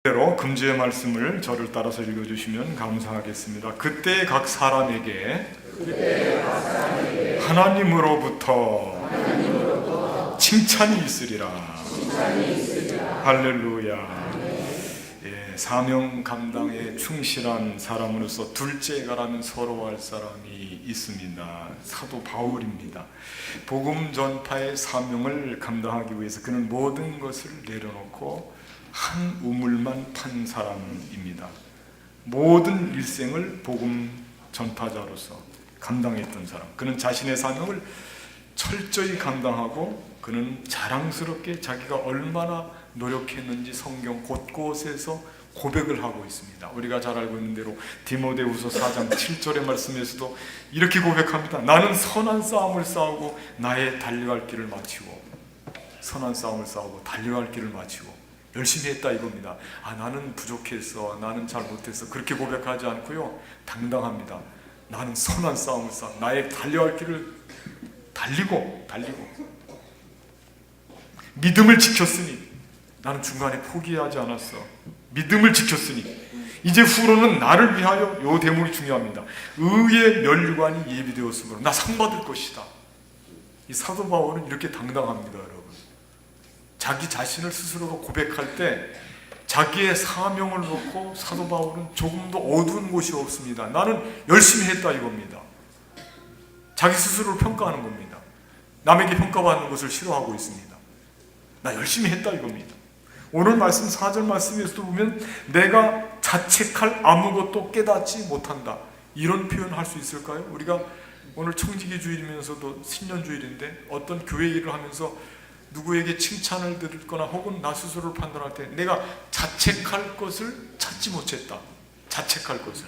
대로 금주의 말씀을 저를 따라서 읽어주시면 감사하겠습니다. 그때 각 사람에게 하나님으로부터 칭찬이 있으리라. 할렐루야. 사명 감당에 충실한 사람으로서 둘째가라면 서러워할 사람이 있습니다. 사도 바울입니다. 복음 전파의 사명을 감당하기 위해서 그는 모든 것을 내려놓고 한 우물만 판 사람입니다. 모든 일생을 복음 전파자로서 감당했던 사람. 그는 자신의 사명을 철저히 감당하고 그는 자랑스럽게 자기가 얼마나 노력했는지 성경 곳곳에서 고백을 하고 있습니다. 우리가 잘 알고 있는 대로 디모데후서 4장 7절의 말씀에서도 이렇게 고백합니다. 나는 선한 싸움을 싸우고 나의 달려갈 길을 마치고, 선한 싸움을 싸우고 달려갈 길을 마치고 열심히 했다 이겁니다. 나는 부족했어, 나는 잘 못했어, 그렇게 고백하지 않고요, 당당합니다. 나는 선한 싸움을 싸우고 나의 달려갈 길을 달리고 믿음을 지켰으니, 나는 중간에 포기하지 않았어. 믿음을 지켰으니 이제 후로는 나를 위하여, 요 대목이 중요합니다. 의의 면류관이 예비되었으므로 나 상 받을 것이다. 이 사도 바울은 이렇게 당당합니다, 여러분. 자기 자신을 스스로로 고백할 때 자기의 사명을 놓고 사도 바울은 조금도 어두운 곳이 없습니다. 나는 열심히 했다 이겁니다. 자기 스스로를 평가하는 겁니다. 남에게 평가받는 것을 싫어하고 있습니다. 나 열심히 했다 이겁니다. 오늘 말씀 4절 말씀에서도 보면 내가 자책할 아무것도 깨닫지 못한다, 이런 표현을 할 수 있을까요? 우리가 오늘 청지기 주일이면서도 신년주일인데 어떤 교회 일을 하면서 누구에게 칭찬을 듣거나 혹은 나 스스로를 판단할 때 내가 자책할 것을 찾지 못했다. 자책할 것을,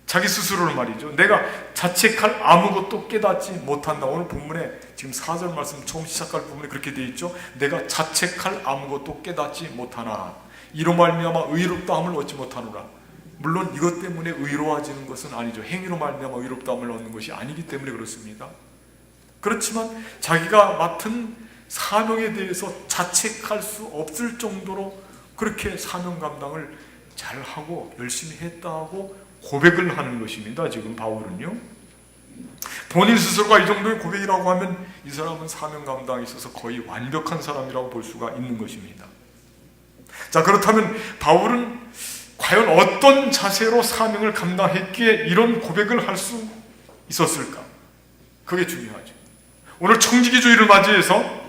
자기 스스로를 말이죠. 내가 자책할 아무것도 깨닫지 못한다. 오늘 본문에 지금 4절 말씀 처음 시작할 부분에 그렇게 되어 있죠. 내가 자책할 아무것도 깨닫지 못하나 이로 말미암아 의롭다함을 얻지 못하노라. 물론 이것 때문에 의로워지는 것은 아니죠. 행위로 말미암아 의롭다함을 얻는 것이 아니기 때문에 그렇습니다. 그렇지만 자기가 맡은 사명에 대해서 자책할 수 없을 정도로 그렇게 사명 감당을 잘하고 열심히 했다고 고백을 하는 것입니다. 지금 바울은요, 본인 스스로가 이 정도의 고백이라고 하면 이 사람은 사명 감당에 있어서 거의 완벽한 사람이라고 볼 수가 있는 것입니다. 자, 그렇다면 바울은 과연 어떤 자세로 사명을 감당했기에 이런 고백을 할 수 있었을까? 그게 중요하죠. 오늘 청지기주의를 맞이해서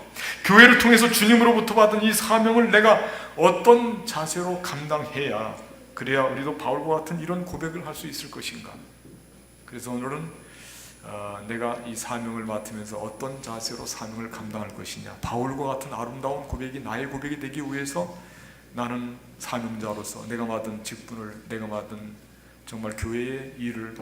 교회를 통해서 주님으로부터 받은 이 사명을 내가 어떤 자세로 감당해야, 그래야 우리도 바울과 같은 이런 고백을 할 수 있을 것인가. 그래서 오늘은 내가 이 사명을 맡으면서 어떤 자세로 사명을 감당할 것이냐, 바울과 같은 아름다운 고백이 나의 고백이 되기 위해서 나는 사명자로서 내가 맡은 직분을, 내가 맡은 정말 교회의 일을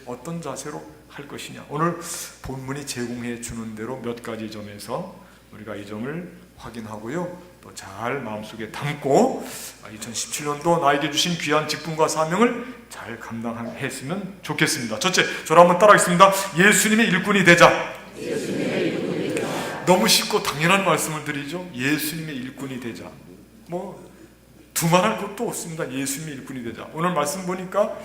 어떤 자세로 할 것이냐. 오늘 본문이 제공해 주는 대로 몇 가지 점에서 우리가 이 점을 확인하고요, 또 잘 마음속에 담고 2017년도 나에게 주신 귀한 직분과 사명을 잘 감당했으면 좋겠습니다. 첫째, 저를 한번 따라하겠습니다. 예수님의 일꾼이 되자. 너무 쉽고 당연한 말씀을 드리죠. 예수님의 일꾼이 되자. 두말할 것도 없습니다. 예수님의 일꾼이 되자. 오늘 말씀 보니까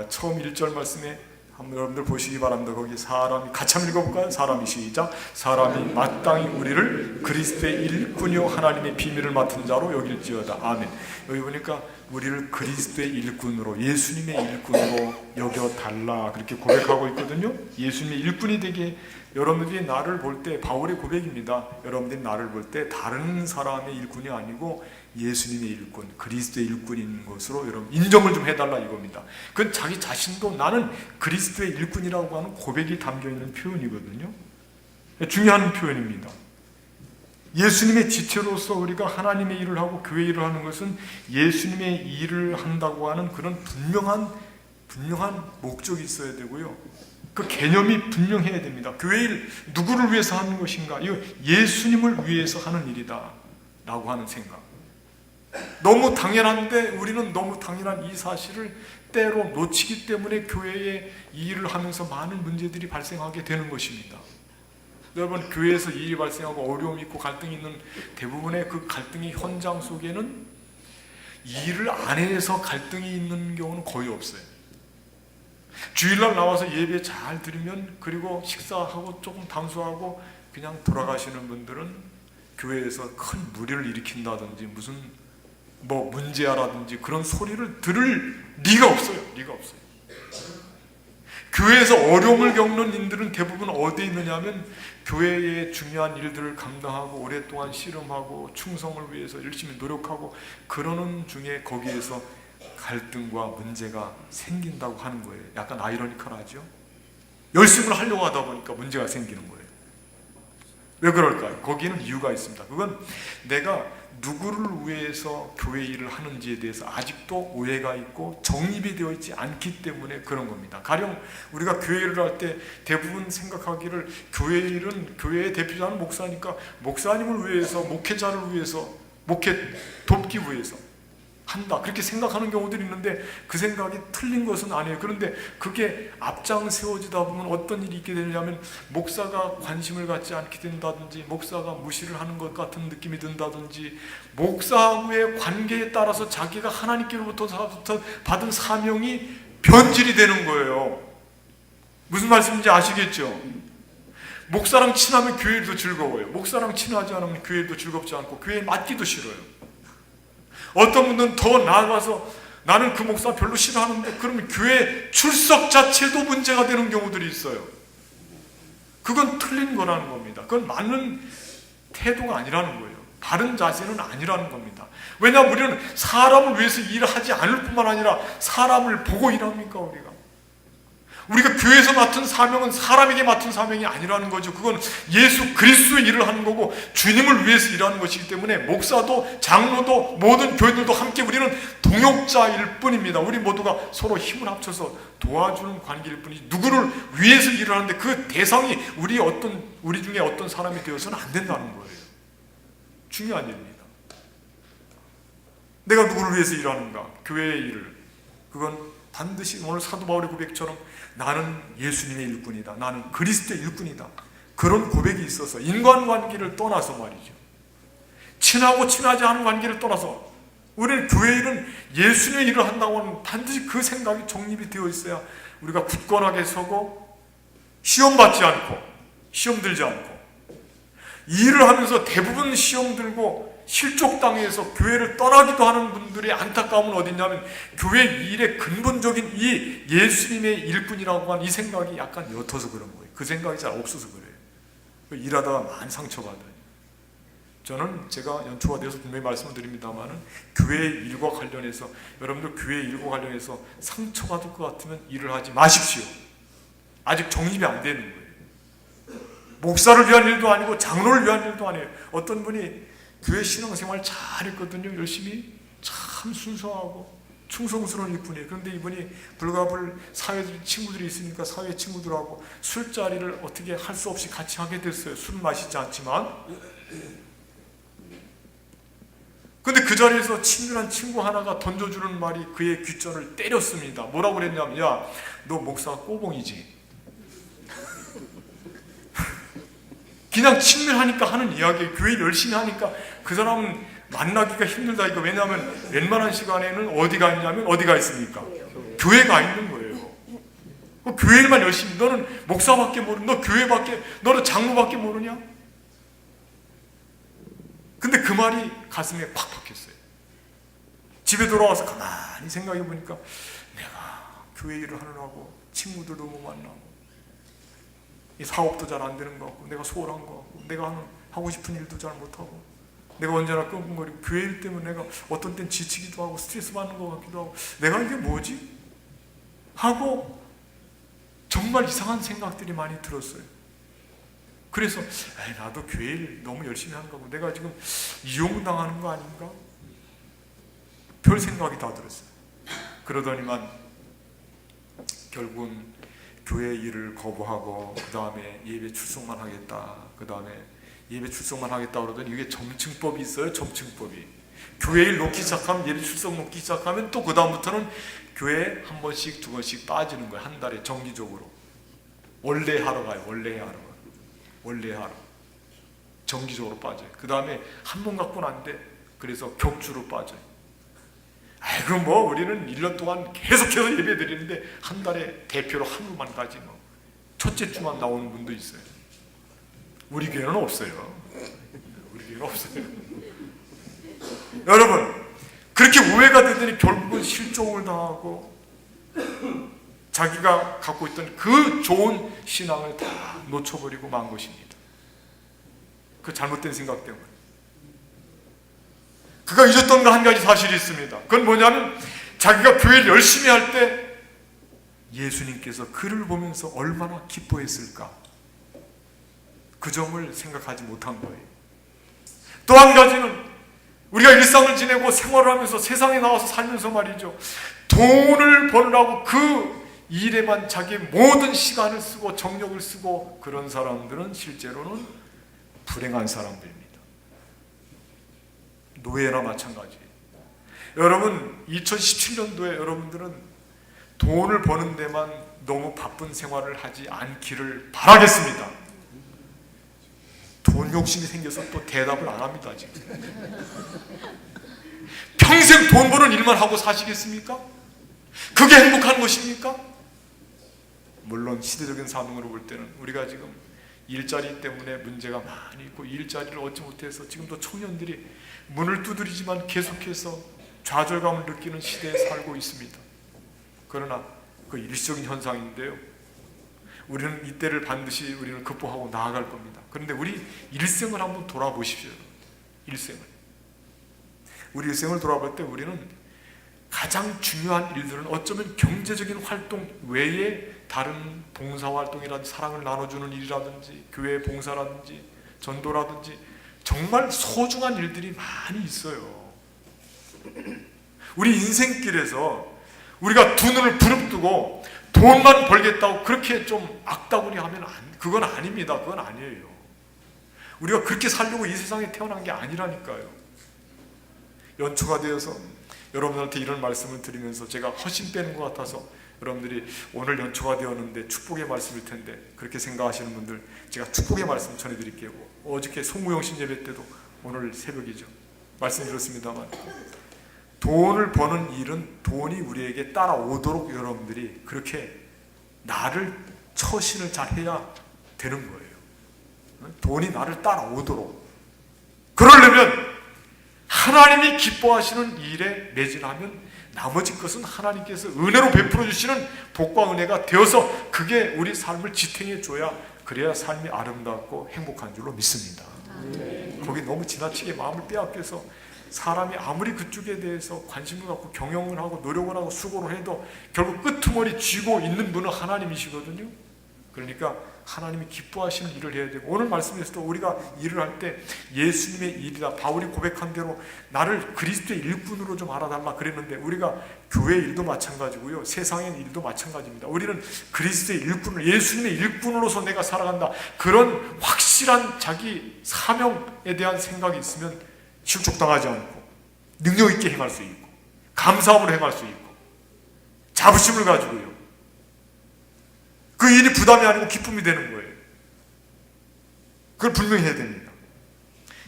처음 1절 말씀에 한번 여러분들 보시기 바랍니다. 거기 사람이, 같이 한번 읽어볼까요? 사람이, 시작. 사람이 마땅히 우리를 그리스도의 일꾼이요 하나님의 비밀을 맡은 자로 여길지어다. 아멘. 여기 보니까 우리를 그리스도의 일꾼으로, 예수님의 일꾼으로 여겨달라, 그렇게 고백하고 있거든요. 예수님의 일꾼이 되게, 여러분들이 나를 볼 때, 바울의 고백입니다. 여러분들이 나를 볼 때 다른 사람의 일꾼이 아니고 예수님의 일꾼, 그리스도의 일꾼인 것으로 여러분 인정을 좀 해달라 이겁니다. 그건 자기 자신도 나는 그리스도의 일꾼이라고 하는 고백이 담겨있는 표현이거든요. 중요한 표현입니다. 예수님의 지체로서 우리가 하나님의 일을 하고 교회 일을 하는 것은 예수님의 일을 한다고 하는 그런 분명한 목적이 있어야 되고요, 그 개념이 분명해야 됩니다. 교회 일, 누구를 위해서 하는 것인가? 이거 예수님을 위해서 하는 일이다 라고 하는 생각. 너무 당연한데 우리는 너무 당연한 이 사실을 때로 놓치기 때문에 교회에 이 일을 하면서 많은 문제들이 발생하게 되는 것입니다. 여러분, 교회에서 일이 발생하고 어려움이 있고 갈등이 있는 대부분의 그 갈등의 현장 속에는 일을 안 해서 갈등이 있는 경우는 거의 없어요. 주일날 나와서 예배 잘 드리면 그리고 식사하고 조금 담소하고 그냥 돌아가시는 분들은 교회에서 큰 무리를 일으킨다든지 무슨 뭐 문제야라든지 그런 소리를 들을 리가 없어요. 리가 없어요. 교회에서 어려움을 겪는 인들은 대부분 어디에 있느냐 하면 교회의 중요한 일들을 감당하고 오랫동안 씨름하고 충성을 위해서 열심히 노력하고 그러는 중에 거기에서 갈등과 문제가 생긴다고 하는 거예요. 약간 아이러니컬하죠? 열심을 하려고 하다 보니까 문제가 생기는 거예요. 왜 그럴까요? 거기는 이유가 있습니다. 그건 내가 누구를 위해서 교회 일을 하는지에 대해서 아직도 오해가 있고 정립이 되어 있지 않기 때문에 그런 겁니다. 가령 우리가 교회 일을 할 때 대부분 생각하기를 교회 일은 교회의 대표자는 목사니까 목사님을 위해서, 목회자를 위해서, 목회 돕기 위해서 한다, 그렇게 생각하는 경우들이 있는데 그 생각이 틀린 것은 아니에요. 그런데 그게 앞장 세워지다 보면 어떤 일이 있게 되냐면 목사가 관심을 갖지 않게 된다든지 목사가 무시를 하는 것 같은 느낌이 든다든지 목사하고의 관계에 따라서 자기가 하나님께로부터 받은 사명이 변질이 되는 거예요. 무슨 말씀인지 아시겠죠? 목사랑 친하면 교회도 즐거워요. 목사랑 친하지 않으면 교회도 즐겁지 않고 교회에 맞기도 싫어요. 어떤 분들은 더 나아가서 나는 그 목사 별로 싫어하는데 그러면 교회 출석 자체도 문제가 되는 경우들이 있어요. 그건 틀린 거라는 겁니다. 그건 맞는 태도가 아니라는 거예요. 바른 자세는 아니라는 겁니다. 왜냐하면 우리는 사람을 위해서 일을 하지 않을 뿐만 아니라 사람을 보고 일합니까? 우리가 교회에서 맡은 사명은 사람에게 맡은 사명이 아니라는 거죠. 그건 예수 그리스도의 일을 하는 거고 주님을 위해서 일하는 것이기 때문에 목사도 장로도 모든 교회들도 함께 우리는 동역자일 뿐입니다. 우리 모두가 서로 힘을 합쳐서 도와주는 관계일 뿐이지 누구를 위해서 일을 하는데 그 대상이 우리 중에 어떤 사람이 되어서는 안 된다는 거예요. 중요한 일입니다. 내가 누구를 위해서 일하는가? 교회의 일을. 그건 반드시 오늘 사도 바울의 고백처럼 나는 예수님의 일꾼이다. 나는 그리스도의 일꾼이다. 그런 고백이 있어서 인간관계를 떠나서 말이죠. 친하고 친하지 않은 관계를 떠나서 우리는 교회 일은 예수님의 일을 한다고 하면 반드시 그 생각이 정립이 되어 있어야 우리가 굳건하게 서고 시험 받지 않고 시험 들지 않고 일을 하면서 대부분 시험 들고 실족당해서 교회를 떠나기도 하는 분들의 안타까움은 어딨냐면 교회 일의 근본적인 이 예수님의 일꾼이라고 하는 이 생각이 약간 옅어서 그런 거예요. 그 생각이 잘 없어서 그래요. 일하다가 많이 상처받아요. 저는 제가 연초가 되어서 분명히 말씀을 드립니다만은 교회 일과 관련해서 여러분들 교회 일과 관련해서 상처받을 것 같으면 일을 하지 마십시오. 아직 정립이 안 되는 거예요. 목사를 위한 일도 아니고 장로를 위한 일도 아니에요. 어떤 분이 교회 신앙생활 잘했거든요. 열심히 참 순수하고 충성스러운 일꾼이에요. 그런데 이분이 불가불 사회 친구들이 있으니까 사회 친구들하고 술자리를 어떻게 할 수 없이 같이 하게 됐어요. 술 마시지 않지만. 근데 그 자리에서 친근한 친구 하나가 던져주는 말이 그의 귓전을 때렸습니다. 뭐라고 그랬냐면 야, 너 목사 꼬봉이지? 그냥 친밀하니까 하는 이야기예요. 교회 열심히 하니까 그 사람은 만나기가 힘들다 이거. 왜냐하면 웬만한 시간에는 어디가 있냐면 어디가 있습니까? 교회가 있는 거예요. 교회 일만 열심히. 너는 목사밖에 모르냐? 너 교회밖에, 너는 장로밖에 모르냐? 근데 그 말이 가슴에 팍 박혔어요. 집에 돌아와서 가만히 생각해 보니까 내가 교회 일을 하느라고 친구들도 못 만나고 이 사업도 잘 안 되는 것 같고 내가 소홀한 것 같고 내가 하고 싶은 일도 잘 못하고 내가 언제나 끙끙거리고 교회 일 때문에 내가 어떤 땐 지치기도 하고 스트레스 받는 것 같기도 하고 내가 이게 뭐지? 하고 정말 이상한 생각들이 많이 들었어요. 그래서 나도 교회 일 너무 열심히 하는 거고 내가 지금 이용당하는 거 아닌가? 별 생각이 다 들었어요. 그러더니만 결국은 교회 일을 거부하고 그 다음에 예배 출석만 하겠다. 그 다음에 예배 출석만 하겠다 그러더니 이게 점층법이 있어요. 점층법이. 교회 일 놓기 시작하면 예배 출석 놓기 시작하면 또 그 다음부터는 교회에 한 번씩 두 번씩 빠지는 거예요. 한 달에 정기적으로. 원래 하러 가요. 원래 하러 가요. 원래 하러. 정기적으로 빠져요. 그 다음에 한 번 갖고는 안 돼. 그래서 격주로 빠져요. 지금 뭐 우리는 1년 동안 계속해서 예배 드리는데 한 달에 대표로 하루만 가지 뭐 첫째 주만 나오는 분도 있어요. 우리 교회는 없어요. 우리 교회는 없어요. 여러분, 그렇게 우회가 되더니 결국은 실종을 당하고 자기가 갖고 있던 그 좋은 신앙을 다 놓쳐버리고 만 것입니다. 그 잘못된 생각 때문에. 그가 잊었던 거 한 가지 사실이 있습니다. 그건 뭐냐면 자기가 교회를 열심히 할 때 예수님께서 그를 보면서 얼마나 기뻐했을까, 그 점을 생각하지 못한 거예요. 또 한 가지는 우리가 일상을 지내고 생활을 하면서 세상에 나와서 살면서 말이죠, 돈을 버느라고 그 일에만 자기의 모든 시간을 쓰고 정력을 쓰고 그런 사람들은 실제로는 불행한 사람들입니다. 노예나 마찬가지예요. 여러분, 2017년도에 여러분들은 돈을 버는 데만 너무 바쁜 생활을 하지 않기를 바라겠습니다. 돈 욕심이 생겨서 또 대답을 안 합니다, 지금. 평생 돈 버는 일만 하고 사시겠습니까? 그게 행복한 것입니까? 물론 시대적인 사명으로 볼 때는 우리가 지금 일자리 때문에 문제가 많이 있고 일자리를 얻지 못해서 지금도 청년들이 문을 두드리지만 계속해서 좌절감을 느끼는 시대에 살고 있습니다. 그러나 그 일시적인 현상인데요, 우리는 이때를 반드시 우리는 극복하고 나아갈 겁니다. 그런데 우리 일생을 한번 돌아보십시오. 우리 일생을 돌아볼 때 우리는 가장 중요한 일들은 어쩌면 경제적인 활동 외에 다른 봉사활동이라든지 사랑을 나눠주는 일이라든지 교회 봉사라든지 전도라든지 정말 소중한 일들이 많이 있어요. 우리 인생길에서 우리가 두 눈을 부릅뜨고 돈만 벌겠다고 그렇게 좀 악다구리 하면 그건 아닙니다. 그건 아니에요. 우리가 그렇게 살려고 이 세상에 태어난 게 아니라니까요. 연초가 되어서 여러분들한테 이런 말씀을 드리면서 제가 허심 빼는 것 같아서 여러분들이 오늘 연초가 되었는데 축복의 말씀일 텐데 그렇게 생각하시는 분들, 제가 축복의 말씀 전해드릴게요. 어저께 송무영신 예배 때도 오늘 새벽이죠, 말씀드렸습니다만, 돈을 버는 일은 돈이 우리에게 따라오도록 여러분들이 그렇게 나를 처신을 잘 해야 되는 거예요. 돈이 나를 따라오도록. 그러려면 하나님이 기뻐하시는 일에 매진하면 나머지 것은 하나님께서 은혜로 베풀어 주시는 복과 은혜가 되어서 그게 우리 삶을 지탱해 줘야, 그래야 삶이 아름답고 행복한 줄로 믿습니다. 거기 너무 지나치게 마음을 빼앗겨서 사람이 아무리 그쪽에 대해서 관심을 갖고 경영을 하고 노력을 하고 수고를 해도 결국 끄트머리 쥐고 있는 분은 하나님이시거든요. 그러니까 하나님이 기뻐하시는 일을 해야 되고, 오늘 말씀에서도 우리가 일을 할 때 예수님의 일이다, 바울이 고백한 대로 나를 그리스도의 일꾼으로 좀 알아달라 그랬는데, 우리가 교회 일도 마찬가지고요, 세상의 일도 마찬가지입니다. 우리는 그리스도의 일꾼을, 예수님의 일꾼으로서 내가 살아간다, 그런 확실한 자기 사명에 대한 생각이 있으면 실족당하지 않고 능력 있게 행할 수 있고 감사함으로 행할 수 있고 자부심을 가지고요, 그 일이 부담이 아니고 기쁨이 되는 거예요. 그걸 분명히 해야 됩니다.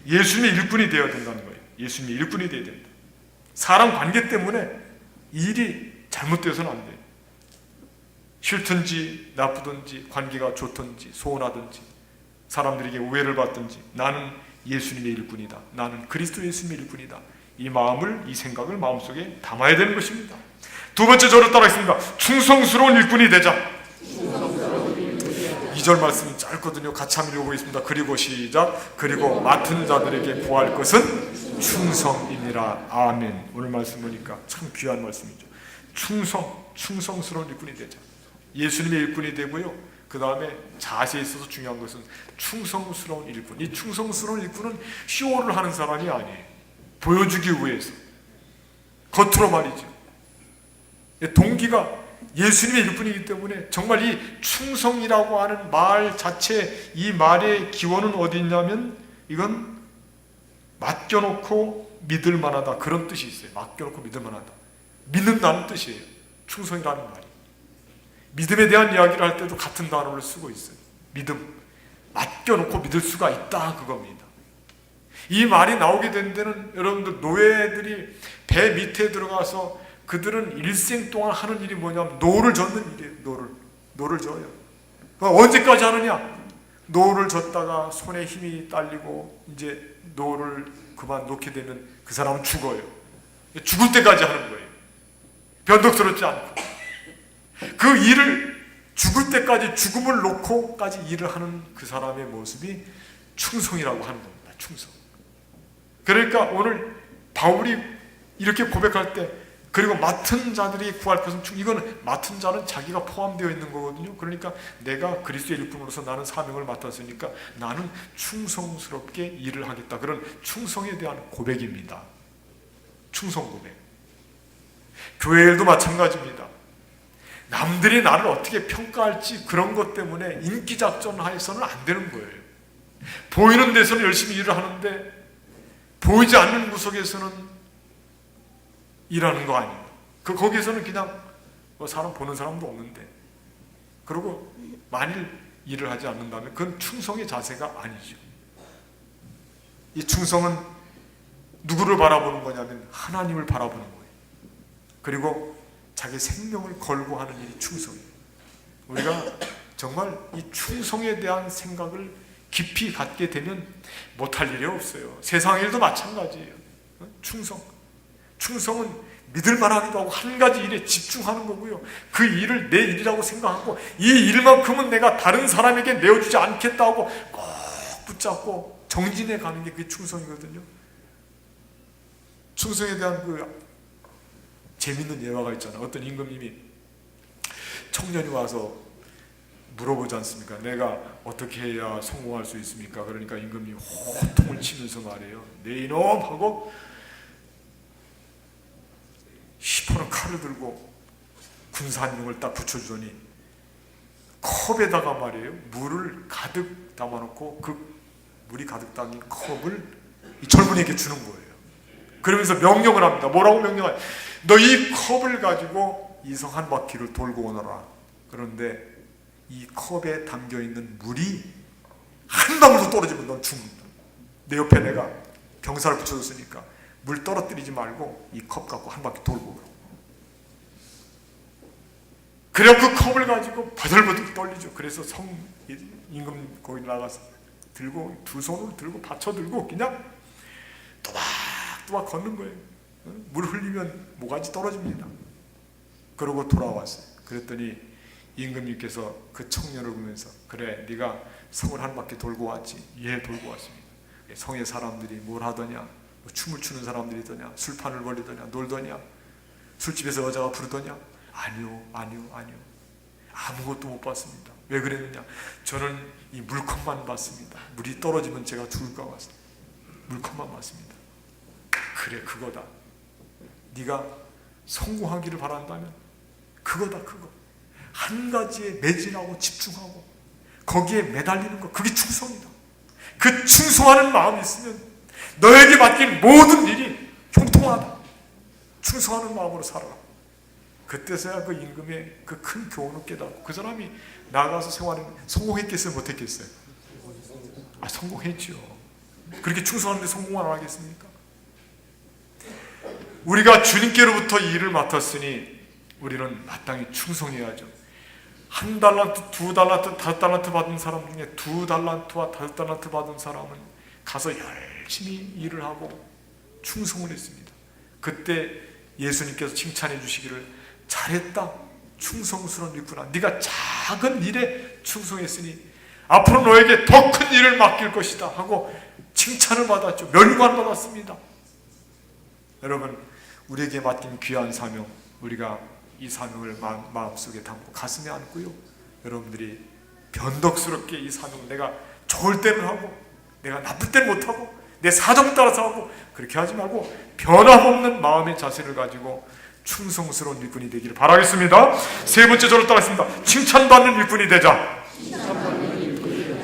예수님의 일꾼이 되어야 된다는 거예요. 예수님의 일꾼이 되어야 된다. 사람 관계 때문에 일이 잘못되어서는 안 돼요. 싫든지 나쁘든지 관계가 좋든지 소원하든지 사람들에게 오해를 받든지 나는 예수님의 일꾼이다, 나는 그리스도 예수님의 일꾼이다, 이 마음을, 이 생각을 마음속에 담아야 되는 것입니다. 두 번째, 저를 따라하겠습니다. 충성스러운 일꾼이 되자. 2절 말씀이 짧거든요. 같이 한번 읽어보겠습니다. 그리고 시작. 그리고 맡은 자들에게 구할 것은 충성이니라. 아멘. 오늘 말씀 보니까 참 귀한 말씀이죠. 충성스러운 일꾼이 되자. 예수님의 일꾼이 되고요, 그 다음에 자세에 있어서 중요한 것은 충성스러운 일꾼. 이 충성스러운 일꾼은 쇼를 하는 사람이 아니에요. 보여주기 위해서, 겉으로 말이죠. 동기가 예수님의 일꾼이기 때문에 정말 이 충성이라고 하는 말 자체, 이 말의 기원은 어디 있냐면 이건 맡겨놓고 믿을 만하다, 그런 뜻이 있어요. 맡겨놓고 믿을 만하다, 믿는다는 뜻이에요. 충성이라는 말이. 믿음에 대한 이야기를 할 때도 같은 단어를 쓰고 있어요. 믿음, 맡겨놓고 믿을 수가 있다, 그겁니다. 이 말이 나오게 된 데는 여러분들, 노예들이 배 밑에 들어가서 그들은 일생 동안 하는 일이 뭐냐면 노를 젓는 일이에요. 노를 져요. 언제까지 하느냐? 노를 젓다가 손에 힘이 딸리고 이제 노를 그만 놓게 되면 그 사람은 죽어요. 죽을 때까지 하는 거예요. 변덕스럽지 않고. 그 일을 죽을 때까지, 죽음을 놓고까지 일을 하는 그 사람의 모습이 충성이라고 하는 겁니다. 충성. 그러니까 오늘 바울이 이렇게 고백할 때, 그리고 맡은 자들이 구할 것은 이거는 맡은 자는 자기가 포함되어 있는 거거든요. 그러니까 내가 그리스도의 일꾼으로서 나는 사명을 맡았으니까 나는 충성스럽게 일을 하겠다. 그런 충성에 대한 고백입니다. 충성 고백. 교회 일도 마찬가지입니다. 남들이 나를 어떻게 평가할지 그런 것 때문에 인기작전 하에서는 안 되는 거예요. 보이는 데서는 열심히 일을 하는데 보이지 않는 구석에서는 일하는 거 아니에요. 거기에서는 그냥 사람 보는 사람도 없는데, 그리고 만일 일을 하지 않는다면 그건 충성의 자세가 아니죠. 이 충성은 누구를 바라보는 거냐면 하나님을 바라보는 거예요. 그리고 자기 생명을 걸고 하는 일이 충성이에요. 우리가 정말 이 충성에 대한 생각을 깊이 갖게 되면 못할 일이 없어요. 세상 일도 마찬가지예요. 충성은 믿을 만하기도 하고 한 가지 일에 집중하는 거고요. 그 일을 내 일이라고 생각하고 이 일만큼은 내가 다른 사람에게 내어주지 않겠다 하고 꼭 붙잡고 정진해 가는 게 그게 충성이거든요. 충성에 대한 그 재밌는 예화가 있잖아요. 어떤 임금님이 청년이 와서 물어보지 않습니까? 내가 어떻게 해야 성공할 수 있습니까? 그러니까 임금님이 호통을 치면서 말해요. 네 이놈 하고 시퍼런 칼을 들고 군사님을 딱 붙여주더니 컵에다가 말이에요. 물을 가득 담아놓고 그 물이 가득 담긴 컵을 이 젊은이에게 주는 거예요. 그러면서 명령을 합니다. 뭐라고 명령해요? 너 이 컵을 가지고 이성 한 바퀴를 돌고 오너라. 그런데 이 컵에 담겨있는 물이 한 방울도 떨어지면 넌 죽는다. 내 옆에 내가 병사를 붙여줬으니까 물 떨어뜨리지 말고 이 컵 갖고 한 바퀴 돌고 오라. 그래 그 컵을 가지고 버들버들 떨리죠. 그래서 임금 거기 나가서 들고 두 손을 들고 받쳐 들고 그냥 또박또박 걷는 거예요. 물 흘리면 모가지 떨어집니다. 그러고 돌아왔어요. 그랬더니 임금님께서 그 청년을 보면서 그래 네가 성을 한 바퀴 돌고 왔지? 예 돌고 왔습니다. 성의 사람들이 뭘 하더냐? 춤을 추는 사람들이 있더냐? 술판을 벌리더냐? 놀더냐? 술집에서 여자가 부르더냐? 아니요. 아무것도 못 봤습니다. 왜 그랬느냐? 저는 이 물컵만 봤습니다. 물이 떨어지면 제가 죽을까 봐서 물컵만 봤습니다. 그래 그거다. 네가 성공하기를 바란다면 그거다. 그거 한 가지에 매진하고 집중하고 거기에 매달리는 거, 그게 충성이다. 그 충성하는 마음이 있으면 너에게 맡긴 모든 일이 형통하다. 충성하는 마음으로 살아라. 그때서야 그 임금의 그 큰 교훈을 깨닫고 그 사람이 나가서 생활에 성공했겠어요? 못했겠어요? 성공했죠. 그렇게 충성하는데 성공을 안 하겠습니까? 우리가 주님께로부터 일을 맡았으니 우리는 마땅히 충성해야죠. 1달란트, 2달란트, 5달란트 받은 사람 중에 2달란트와 5달란트 받은 사람은 가서 열심히 일을 하고 충성을 했습니다. 그때 예수님께서 칭찬해 주시기를 잘했다, 충성스러운 일꾼아. 네가 작은 일에 충성했으니 앞으로 너에게 더 큰 일을 맡길 것이다 하고 칭찬을 받았죠. 멸관을 받았습니다. 여러분, 우리에게 맡긴 귀한 사명, 우리가 이 사명을 마음속에 담고 가슴에 안고요, 여러분들이 변덕스럽게 이 사명을 내가 좋을 때는 하고 내가 나쁠 때는 못하고 내 사정 따라서 하고 그렇게 하지 말고 변함없는 마음의 자세를 가지고 충성스러운 일꾼이 되기를 바라겠습니다. 세 번째 저를 따라했습니다. 칭찬받는 일꾼이 되자.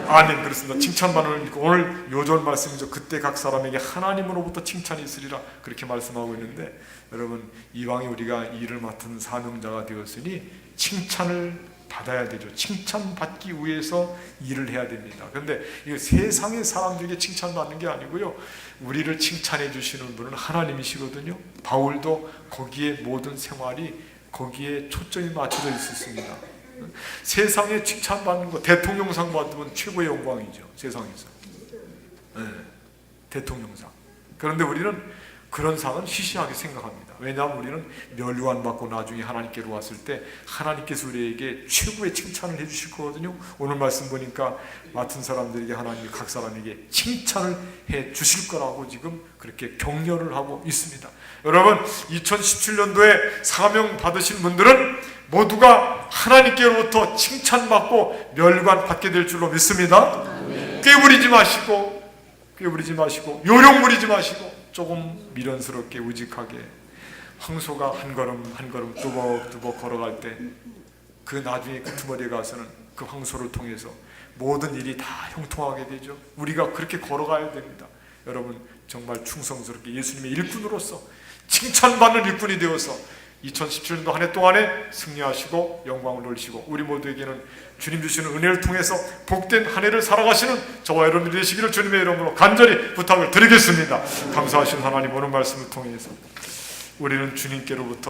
아멘. 그렇습니다. 칭찬받는 일꾼. 오늘 요절 말씀이죠. 그때 각 사람에게 하나님으로부터 칭찬이 있으리라 그렇게 말씀하고 있는데, 여러분 이왕에 우리가 일을 맡은 사명자가 되었으니 칭찬을 받아야 되죠. 칭찬받기 위해서 일을 해야 됩니다. 그런데 이 세상의 사람들에게 칭찬받는 게 아니고요, 우리를 칭찬해 주시는 분은 하나님이시거든요. 바울도 거기에 모든 생활이 거기에 초점이 맞춰져 있었습니다. 세상에 칭찬받는 거, 대통령상 받으면 최고의 영광이죠. 세상에서. 네, 대통령상. 그런데 우리는 그런 상은 시시하게 생각합니다. 왜냐하면 우리는 멸류관 받고 나중에 하나님께로 왔을 때 하나님께서 우리에게 최고의 칭찬을 해주실 거거든요. 오늘 말씀 보니까 맡은 사람들에게 하나님이 각 사람에게 칭찬을 해 주실 거라고 지금 그렇게 격려를 하고 있습니다. 여러분, 2017년도에 사명 받으신 분들은 모두가 하나님께로부터 칭찬받고 멸관 받게 될 줄로 믿습니다. 꾀부리지 마시고 요령 부리지 마시고 조금 미련스럽게 우직하게 황소가 한 걸음 한 걸음 뚜벅뚜벅 걸어갈 때 그 나중에 끄트머리에 가서는 그 황소를 통해서 모든 일이 다 형통하게 되죠. 우리가 그렇게 걸어가야 됩니다. 여러분, 정말 충성스럽게 예수님의 일꾼으로서 칭찬받는 일꾼이 되어서 2017년도 한 해 동안에 승리하시고 영광을 돌리시고 우리 모두에게는 주님 주시는 은혜를 통해서 복된 한 해를 살아가시는 저와 여러분들이 되시기를 주님의 이름으로 간절히 부탁을 드리겠습니다. 감사하신 하나님, 오늘 말씀을 통해서 우리는 주님께로부터